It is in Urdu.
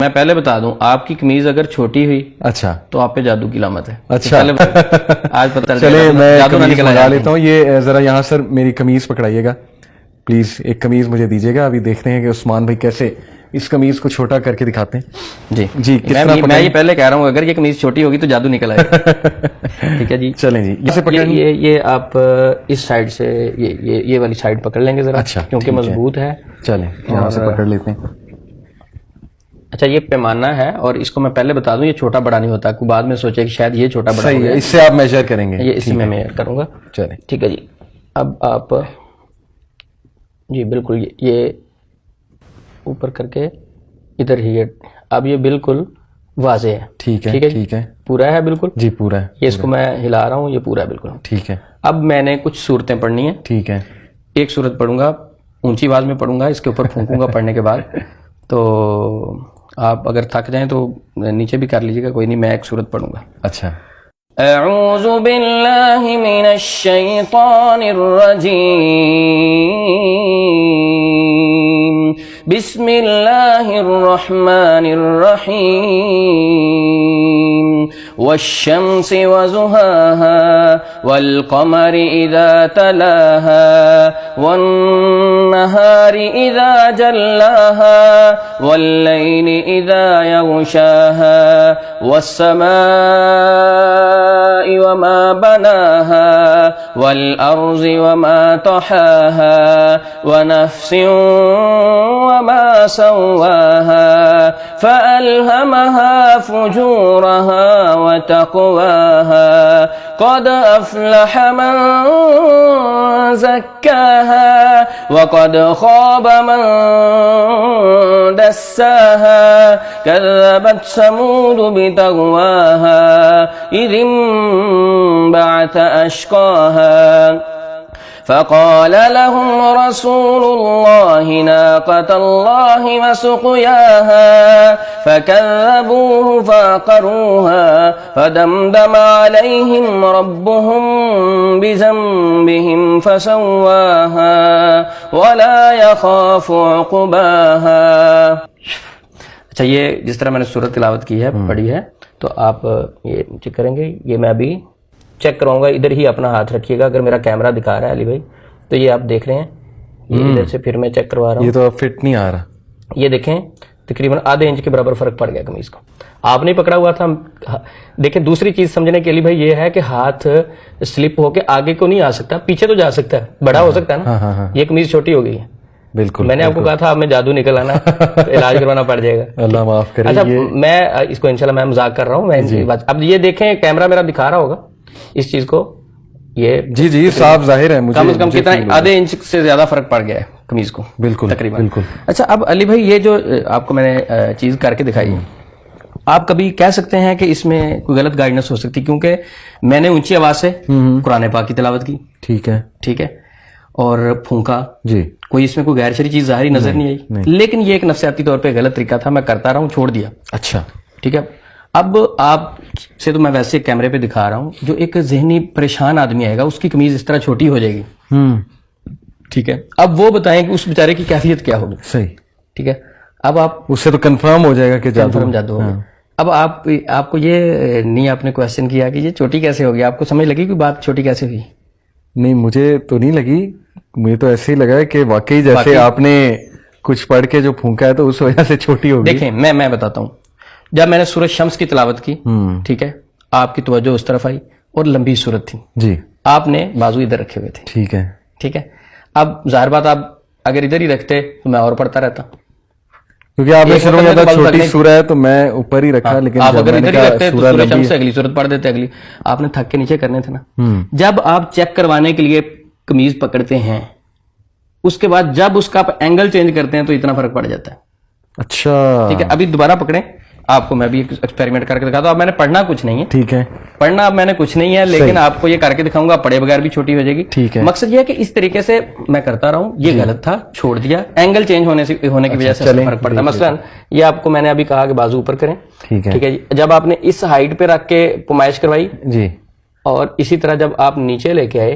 میں پہلے بتا دوں آپ کی قمیض اگر چھوٹی ہوئی اچھا تو آپ پہ جادو کی علامت ہے. اچھا آج پتہ چلے میں قمیض منگا لیتا ہوں. یہ ذرا یہاں سر میری قمیض پکڑائیے گا پلیز, ایک قمیض مجھے دیجیے گا. ابھی دیکھتے ہیں کہ عثمان بھائی کیسے اس قمیض کو چھوٹا کر کے دکھاتے ہیں. جی جی میں یہ پہلے کہہ رہا ہوں اگر یہ قمیض چھوٹی ہوگی تو جادو نکل آئے گا. ٹھیک ہے جی, چلیں جی یہ آپ اس سائڈ سے یہ والی سائڈ پکڑ لیں گے ذرا, کیونکہ مضبوط ہے. چلیں یہاں سے پکڑ لیتے ہیں. اچھا یہ پیمانہ ہے اور اس کو میں پہلے بتا دوں یہ چھوٹا بڑا نہیں ہوتا, کوئی بعد میں سوچے کہ شاید یہ چھوٹا بڑا ہے. اس سے آپ میجر کریں گے. یہ اس میں میجر کروں گا. چلیں ٹھیک ہے جی. اب آپ جی بالکل یہ اوپر کر کے ادھر ہی اب یہ بالکل واضح ہے. ٹھیک ہے ٹھیک ہے, پورا ہے بالکل. جی پورا ہے. یہ اس کو میں ہلا رہا ہوں, یہ پورا ہے بالکل. ٹھیک ہے. اب میں نے کچھ صورتیں پڑھنی ہیں. ٹھیک ہے. ایک صورت پڑھوں گا, اونچی آواز میں پڑھوں گا, اس کے اوپر پھونکوں گا پڑھنے کے بعد. تو آپ اگر تھک جائیں تو نیچے بھی کر لیجیے گا, کوئی نہیں. میں ایک صورت پڑھوں گا. اچھا. اعوذ باللہ من الشیطان الرجیم, بسم اللہ الرحمن الرحیم, والشمس وضحاها والقمر اذا تلاها والنهار اذا جلاها والليل اذا يغشاها والسماء وما بناها والارض وما طحاها ونفس وما سواها فألهمها فجورها وتقواها قد أفلح من زكاها وقد خاب من دساها كذبت ثمود بتغواها إذ انبعث أشقاها فقال لهم رسول الله ناقة الله وسقياها فكذبوه فعقروها فدمدم عليهم ربهم بذنبهم فسواها ولا يخاف عقباها. اچھا یہ جس طرح میں نے سورت تلاوت کی ہے پڑھی ہے تو آپ یہ چیک کریں گے. یہ میں ابھی چیک کراؤں گا, ادھر ہی اپنا ہاتھ رکھیے گا. اگر میرا کیمرہ دکھا رہا ہے علی بھائی تو یہ آپ دیکھ رہے ہیں, یہ ادھر سے پھر میں چیک کروا رہا ہوں. یہ تو فٹ نہیں آ رہا. یہ دیکھیں تقریباً آدھے انچ کے برابر فرق پڑ گیا قمیض کو. آپ نہیں پکڑا ہوا تھا. دیکھیں دوسری چیز سمجھنے کے لیے بھائی یہ ہے کہ ہاتھ سلپ ہو کے آگے کو نہیں آ سکتا, پیچھے تو جا سکتا ہے, بڑا ہو سکتا ہے نا. یہ قمیض چھوٹی ہو گئی ہے. بالکل میں نے آپ کو کہا تھا آپ میں جادو نکل آنا, علاج کروانا پڑ جائے گا. اللہ معاف کرے. اچھا میں اس کو انشاءاللہ میں مذاق کر رہا ہوں. اب یہ دیکھیں کیمرہ میرا دکھا رہا ہوگا اس چیز کو. یہ جی صاف ظاہر ہے. کم از کم کتنا آدھے انچ سے زیادہ فرق پڑ گیا ہے قمیض کو. بالکل تقریباً. بالکل. اچھا اب علی بھائی یہ جو آپ کو میں نے چیز کر کے دکھائی, آپ کبھی کہہ سکتے ہیں کہ اس میں کوئی غلط گائیڈنس ہو سکتی, کیونکہ میں نے اونچی آواز سے قرآن پاک کی تلاوت کی. ٹھیک ہے ٹھیک ہے. اور پھونکا جی, کوئی اس میں کوئی غیر شرعی چیز ظاہری نظر نہیں آئی, لیکن یہ ایک نفسیاتی طور پہ غلط طریقہ تھا. میں کرتا رہا ہوں, چھوڑ دیا. اچھا ٹھیک ہے. اب آپ سے تو میں ویسے کیمرے پہ دکھا رہا ہوں, جو ایک ذہنی پریشان آدمی آئے گا اس کی قمیض اس طرح چھوٹی ہو جائے گی. ٹھیک ہے. اب وہ بتائیں کہ اس بیچارے کی کیفیت کیا ہوگی. صحیح. ٹھیک ہے. اب آپ اس سے تو کنفرم ہو جائے گا کہ جادو ہوگا. اب آپ کو یہ نہیں آپ نے کویشچن کیا کہ یہ چھوٹی کیسے ہوگی, آپ کو سمجھ لگی کہ بات چھوٹی کیسے ہوئی؟ نہیں مجھے تو نہیں لگی, مجھے تو ایسے ہی لگا کہ واقعی جیسے آپ نے کچھ پڑھ کے جو پھونکا ہے تو اس وجہ سے چھوٹی ہوگی. دیکھیں میں بتاتا ہوں. جب میں نے سورۃ شمس کی تلاوت کی, ٹھیک ہے, آپ کی توجہ اس طرف آئی اور لمبی سورت تھی. جی. آپ نے بازو ادھر رکھے ہوئے تھے. ٹھیک ہے ٹھیک ہے. اب ظاہر بات آپ اگر ادھر ہی رکھتے تو میں اور پڑھتا رہتا, کیونکہ آپ نے شروع میں چھوٹی سورہ ہے تو میں اوپر ہی رکھا, لیکن آپ اگر ادھر ہی رکھتے تو سورۃ شمس سے اگلی سورت پڑھ دیتے. اگلی آپ نے تھک کے نیچے کرنے تھے نا. جب آپ چیک کروانے کے لیے قمیض پکڑتے ہیں, اس کے بعد جب اس کا آپ اینگل چینج کرتے ہیں تو اتنا فرق پڑ جاتا ہے. اچھا ٹھیک ہے. ابھی دوبارہ پکڑیں, آپ کو میں بھی ایکسپیریمنٹ کر کے دکھاتا ہوں. اب میں نے پڑھنا کچھ نہیں ہے. ٹھیک ہے. پڑھنا اب میں نے کچھ نہیں ہے, لیکن آپ کو یہ کر کے دکھاؤں گا, پڑھے بغیر بھی چھوٹی ہو جائے گی. ٹھیک ہے. مقصد یہ ہے کہ اس طریقے سے میں کرتا رہا ہوں. یہ غلط تھا, چھوڑ دیا. اینگل چینج ہونے کی وجہ سے فرق پڑتا ہے. مثلا یہ آپ کو میں نے ابھی کہا کہ بازو اوپر کریں. ٹھیک ہے جی. جب آپ نے اس ہائٹ پہ رکھ کے پمائش کروائی جی, اور اسی طرح جب آپ نیچے لے کے آئے